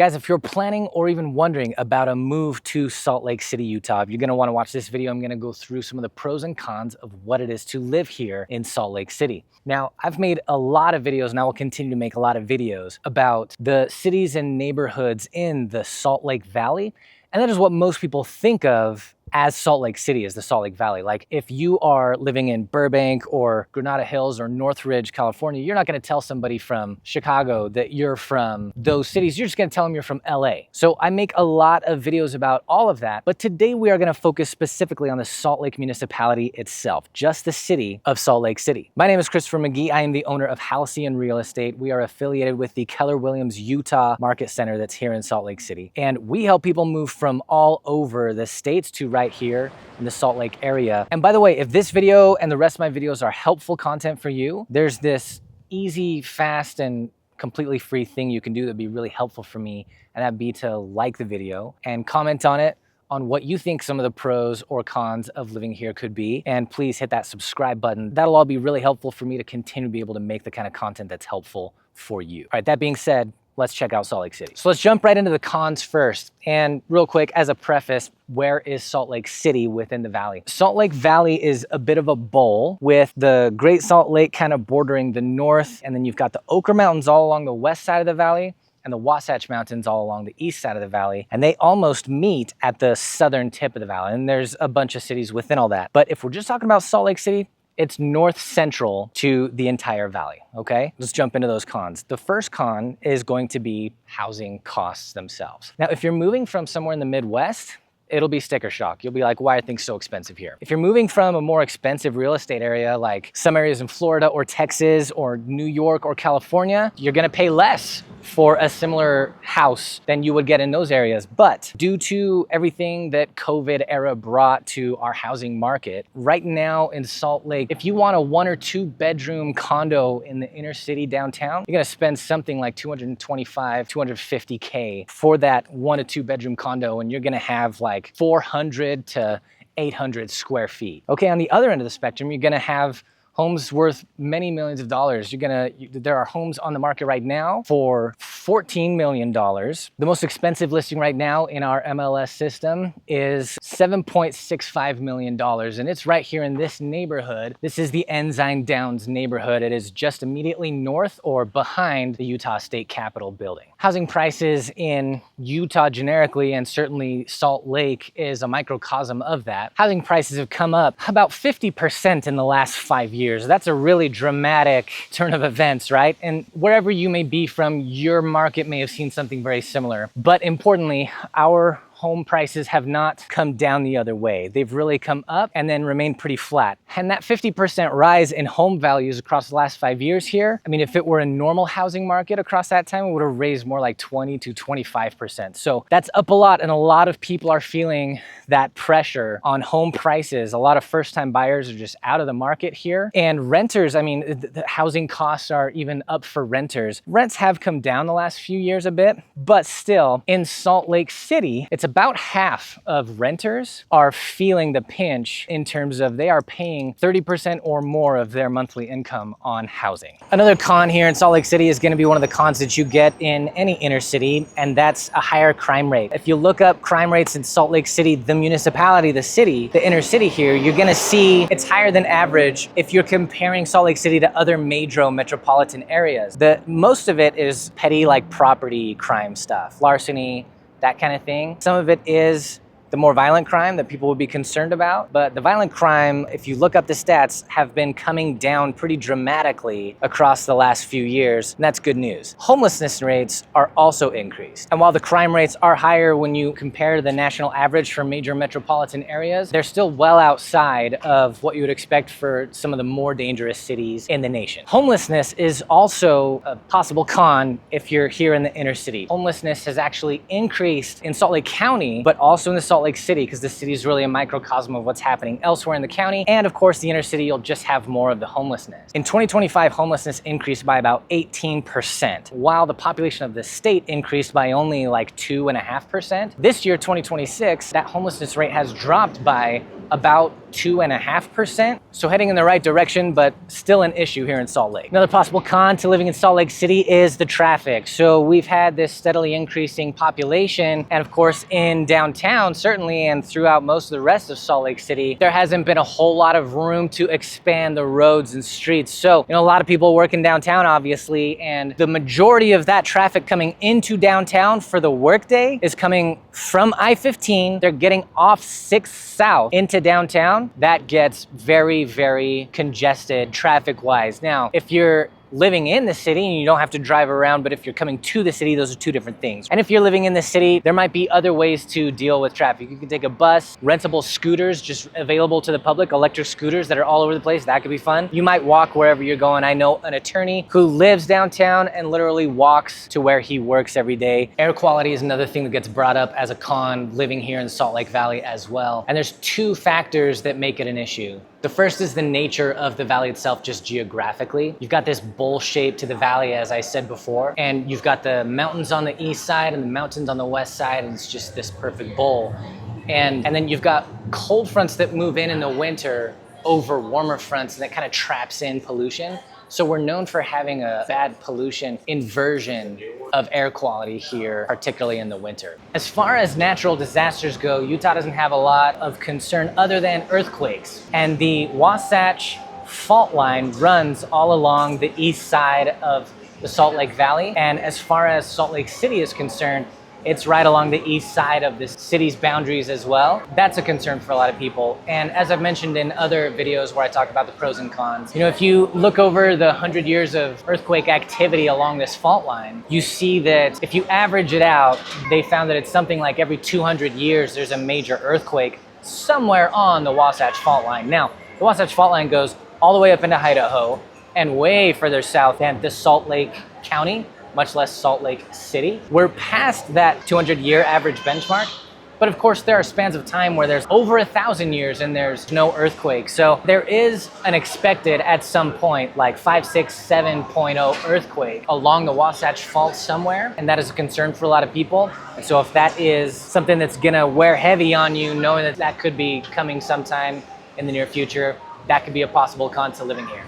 Guys, if you're planning or even wondering about a move to Salt Lake City, Utah, you're gonna wanna watch this video. I'm gonna go through some of the pros and cons of what it is to live here in Salt Lake City. Now, I've made a lot of videos and I will continue to make a lot of videos about the cities and neighborhoods in the Salt Lake Valley. And that is what most people think of as Salt Lake City, is the Salt Lake Valley. Like if you are living in Burbank or Granada Hills or Northridge, California, you're not gonna tell somebody from Chicago that you're from those cities. You're just gonna tell them you're from LA. So I make a lot of videos about all of that, but today we are gonna focus specifically on the Salt Lake municipality itself, just the city of Salt Lake City. My name is Christopher McGee. I am the owner of Halcyon Real Estate. We are affiliated with the Keller Williams Utah Market Center that's here in Salt Lake City. And we help people move from all over the states to right here in the Salt Lake area. And by the way, if this video and the rest of my videos are helpful content for you, there's this easy, fast, and completely free thing you can do that'd be really helpful for me, and that'd be to like the video and comment on it on what you think some of the pros or cons of living here could be. And please hit that subscribe button. That'll all be really helpful for me to continue to be able to make the kind of content that's helpful for you. All right, that being said, let's check out Salt Lake City. So let's jump right into the cons first. And real quick, as a preface, where is Salt Lake City within the valley? Salt Lake Valley is a bit of a bowl with the Great Salt Lake kind of bordering the north, and then you've got the Ochre Mountains all along the west side of the valley and the Wasatch Mountains all along the east side of the valley, and they almost meet at the southern tip of the valley. And there's a bunch of cities within all that. But if we're just talking about Salt Lake City, it's north central to the entire valley, okay? Let's jump into those cons. The first con is going to be housing costs themselves. Now, if you're moving from somewhere in the Midwest, it'll be sticker shock. You'll be like, why are things so expensive here? If you're moving from a more expensive real estate area, like some areas in Florida or Texas or New York or California, you're gonna pay less for a similar house than you would get in those areas. But due to everything that COVID era brought to our housing market, right now in Salt Lake, if you want a 1 or 2 bedroom condo in the inner city downtown, you're gonna spend something like $225, $250K for that 1 to 2 bedroom condo, and you're gonna have like 400 to 800 square feet. Okay, on the other end of the spectrum, you're gonna have homes worth many millions of dollars. There are homes on the market right now for $14 million. The most expensive listing right now in our MLS system is $7.65 million, and it's right here in this neighborhood. This is the Ensign Downs neighborhood. It is just immediately north or behind the Utah State Capitol building. Housing prices in Utah generically, and certainly Salt Lake is a microcosm of that. Housing prices have come up about 50% in the last 5 years. That's a really dramatic turn of events, right? And wherever you may be from, your market may have seen something very similar. But importantly, our home prices have not come down the other way. They've really come up and then remained pretty flat. And that 50% rise in home values across the last 5 years here, I mean, if it were a normal housing market across that time, it would have raised more like 20 to 25%. So that's up a lot, and a lot of people are feeling that pressure on home prices. A lot of first-time buyers are just out of the market here. And renters, I mean, the housing costs are even up for renters. Rents have come down the last few years a bit, but still, in Salt Lake City, it's about half of renters are feeling the pinch in terms of they are paying 30% or more of their monthly income on housing. Another con here in Salt Lake City is going to be one of the cons that you get in any inner city, and that's a higher crime rate. If you look up crime rates in Salt Lake City, the municipality, the city, the inner city here, you're going to see it's higher than average if you're comparing Salt Lake City to other major metropolitan areas. Most of it is petty, like property crime stuff, larceny, that kind of thing. Some of it is the more violent crime that people would be concerned about. But the violent crime, if you look up the stats, have been coming down pretty dramatically across the last few years, and that's good news. Homelessness rates are also increased. And while the crime rates are higher when you compare the national average for major metropolitan areas, they're still well outside of what you would expect for some of the more dangerous cities in the nation. Homelessness is also a possible con if you're here in the inner city. Homelessness has actually increased in Salt Lake County, but also in the Salt Lake City, because the city is really a microcosm of what's happening elsewhere in the county. And of course, the inner city, you'll just have more of the homelessness. In 2025, homelessness increased by about 18%, while the population of the state increased by only like 2.5%. This year, 2026, that homelessness rate has dropped by about 2.5%. So heading in the right direction, but still an issue here in Salt Lake. Another possible con to living in Salt Lake City is the traffic. So we've had this steadily increasing population. And of course, in downtown, certainly, and throughout most of the rest of Salt Lake City, there hasn't been a whole lot of room to expand the roads and streets. So, a lot of people working downtown, obviously, and the majority of that traffic coming into downtown for the workday is coming from I-15. They're getting off 6th South into downtown. That gets very, very congested traffic-wise. Now, if you're living in the city and you don't have to drive around, but if you're coming to the city, those are two different things. And if you're living in the city, there might be other ways to deal with traffic. You can take a bus, rentable scooters just available to the public, electric scooters that are all over the place. That could be fun. You might walk wherever you're going. I know an attorney who lives downtown and literally walks to where he works every day. Air quality is another thing that gets brought up as a con living here in Salt Lake Valley as well. And there's two factors that make it an issue. The first is the nature of the valley itself, just geographically. You've got this bowl shape to the valley, as I said before, and you've got the mountains on the east side and the mountains on the west side, and it's just this perfect bowl. And then you've got cold fronts that move in the winter over warmer fronts, and that kind of traps in pollution. So we're known for having a bad pollution inversion of air quality here, particularly in the winter. As far as natural disasters go, Utah doesn't have a lot of concern other than earthquakes. And the Wasatch Fault Line runs all along the east side of the Salt Lake Valley. And as far as Salt Lake City is concerned, it's right along the east side of the city's boundaries as well. That's a concern for a lot of people. And as I've mentioned in other videos where I talk about the pros and cons, if you look over the 100 years of earthquake activity along this fault line, you see that if you average it out, they found that it's something like every 200 years there's a major earthquake somewhere on the Wasatch Fault Line. Now, the Wasatch Fault Line goes all the way up into Idaho and way further south than the Salt Lake County, much less Salt Lake City. We're past that 200-year average benchmark, but of course there are spans of time where there's over 1,000 years and there's no earthquake. So there is an expected, at some point, like 5, 6, 7.0 earthquake along the Wasatch Fault somewhere, and that is a concern for a lot of people. And so if that is something that's gonna wear heavy on you, knowing that that could be coming sometime in the near future, that could be a possible con to living here.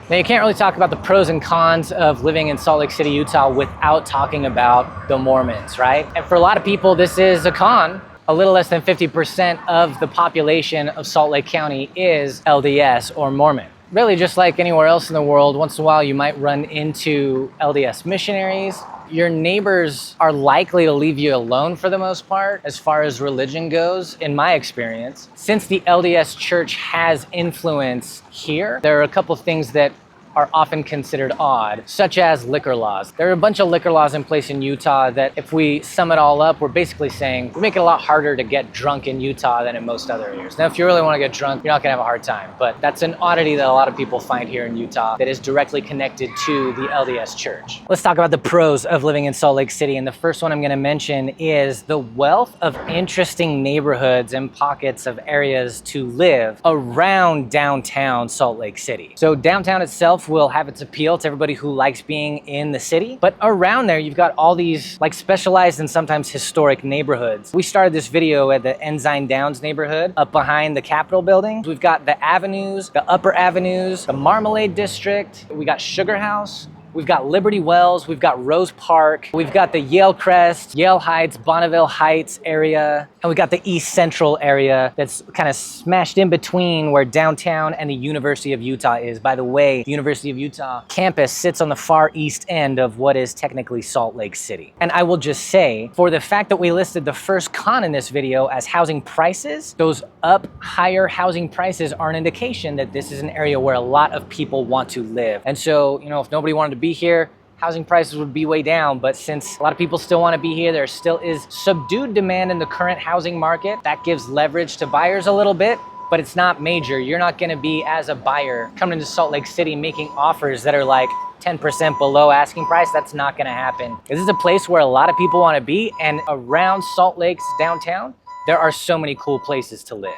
Now, you can't really talk about the pros and cons of living in Salt Lake City, Utah without talking about the Mormons, right? And for a lot of people, this is a con. A little less than 50% of the population of Salt Lake County is LDS or Mormon. Really, just like anywhere else in the world, once in a while you might run into LDS missionaries. Your neighbors are likely to leave you alone for the most part, as far as religion goes, in my experience. Since the LDS church has influence here, there are a couple of things that are often considered odd, such as liquor laws. There are a bunch of liquor laws in place in Utah that, if we sum it all up, we're basically saying we make it a lot harder to get drunk in Utah than in most other areas. Now, if you really want to get drunk, you're not gonna have a hard time, but that's an oddity that a lot of people find here in Utah that is directly connected to the LDS church. Let's talk about the pros of living in Salt Lake City, and the first one I'm gonna mention is the wealth of interesting neighborhoods and pockets of areas to live around downtown Salt Lake City. So downtown itself will have its appeal to everybody who likes being in the city, but around there you've got all these like specialized and sometimes historic neighborhoods. We started this video at the Ensign Downs neighborhood up behind the Capitol building. We've got the avenues, the upper avenues, the Marmalade District, we got Sugar House, we've got Liberty Wells, we've got Rose Park, we've got the Yale Crest, Yale Heights, Bonneville Heights area, and we got the East Central area that's kind of smashed in between where downtown and the University of Utah is. By the way, the University of Utah campus sits on the far east end of what is technically Salt Lake City. And I will just say, for the fact that we listed the first con in this video as housing prices, those up higher housing prices are an indication that this is an area where a lot of people want to live. And so, if nobody wanted to be here, housing prices would be way down. But since a lot of people still want to be here, there still is subdued demand in the current housing market. That gives leverage to buyers a little bit, but it's not major. You're not going to be, as a buyer, coming to Salt Lake City making offers that are like 10% below asking price. That's not going to happen. This is a place where a lot of people want to be, and around Salt Lake's downtown, there are so many cool places to live.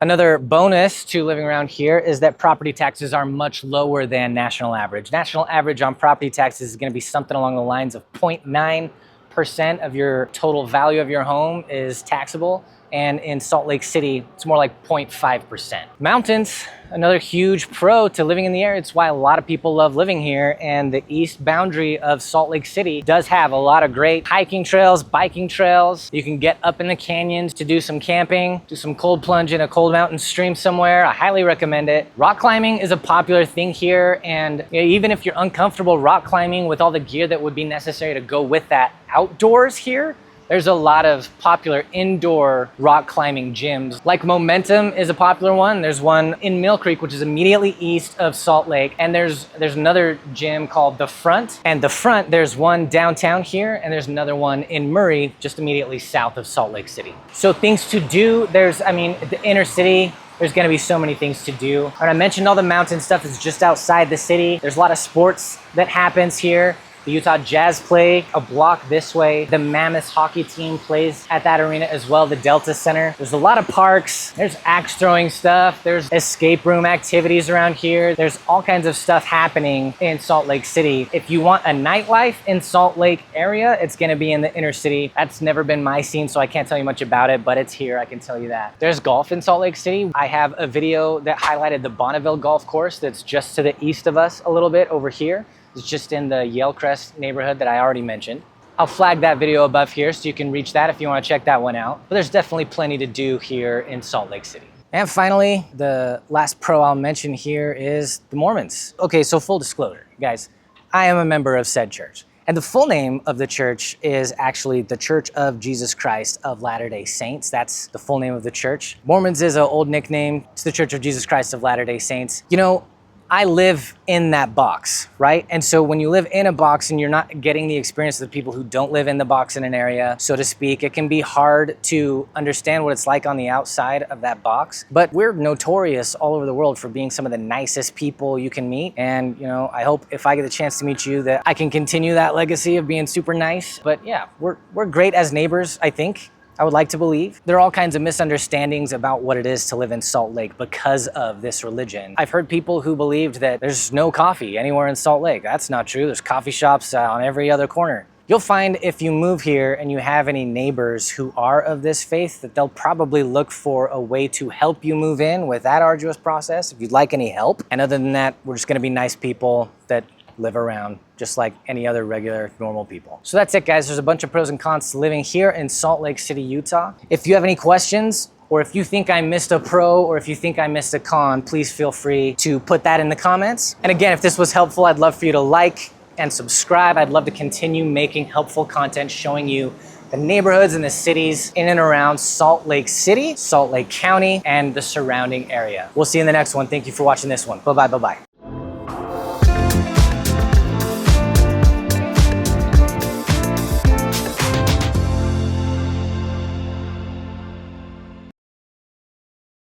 Another bonus to living around here is that property taxes are much lower than national average. National average on property taxes is going to be something along the lines of 0.9% of your total value of your home is taxable. and in Salt Lake City, it's more like 0.5%. Mountains, another huge pro to living in the area. It's why a lot of people love living here, and the east boundary of Salt Lake City does have a lot of great hiking trails, biking trails. You can get up in the canyons to do some camping, do some cold plunge in a cold mountain stream somewhere. I highly recommend it. Rock climbing is a popular thing here, and even if you're uncomfortable rock climbing with all the gear that would be necessary to go with that outdoors here, there's a lot of popular indoor rock climbing gyms. Like Momentum is a popular one. There's one in Mill Creek, which is immediately east of Salt Lake. And there's another gym called The Front. And The Front, there's one downtown here, and there's another one in Murray, just immediately south of Salt Lake City. So things to do, the inner city, there's gonna be so many things to do. And I mentioned all the mountain stuff is just outside the city. There's a lot of sports that happens here. The Utah Jazz play a block this way. The Mammoth hockey team plays at that arena as well, the Delta Center. There's a lot of parks. There's axe throwing stuff. There's escape room activities around here. There's all kinds of stuff happening in Salt Lake City. If you want a nightlife in Salt Lake area, it's gonna be in the inner city. That's never been my scene, so I can't tell you much about it, but it's here, I can tell you that. There's golf in Salt Lake City. I have a video that highlighted the Bonneville Golf Course that's just to the east of us a little bit over here. It's just in the Yale Crest neighborhood that I already mentioned. I'll flag that video above here so you can reach that if you want to check that one out. But there's definitely plenty to do here in Salt Lake City. And finally, the last pro I'll mention here is the Mormons. Okay, so full disclosure, guys, I am a member of said church. And the full name of the church is actually the Church of Jesus Christ of Latter-day Saints. That's the full name of the church. Mormons is an old nickname. It's the Church of Jesus Christ of Latter-day Saints. You know, I live in that box, right? And so when you live in a box and you're not getting the experience of the people who don't live in the box in an area, so to speak, it can be hard to understand what it's like on the outside of that box. But we're notorious all over the world for being some of the nicest people you can meet. And, you know, I hope if I get the chance to meet you that I can continue that legacy of being super nice. But yeah, we're great as neighbors, I think. I would like to believe. There are all kinds of misunderstandings about what it is to live in Salt Lake because of this religion. I've heard people who believed that there's no coffee anywhere in Salt Lake. That's not true. There's coffee shops on every other corner. You'll find if you move here and you have any neighbors who are of this faith that they'll probably look for a way to help you move in with that arduous process if you'd like any help. And other than that, we're just gonna be nice people that live around just like any other regular, normal people. So that's it, guys. There's a bunch of pros and cons to living here in Salt Lake City, Utah. If you have any questions, or if you think I missed a pro, or if you think I missed a con, please feel free to put that in the comments. And again, if this was helpful, I'd love for you to like and subscribe. I'd love to continue making helpful content showing you the neighborhoods and the cities in and around Salt Lake City, Salt Lake County, and the surrounding area. We'll see you in the next one. Thank you for watching this one. Bye-bye, bye-bye.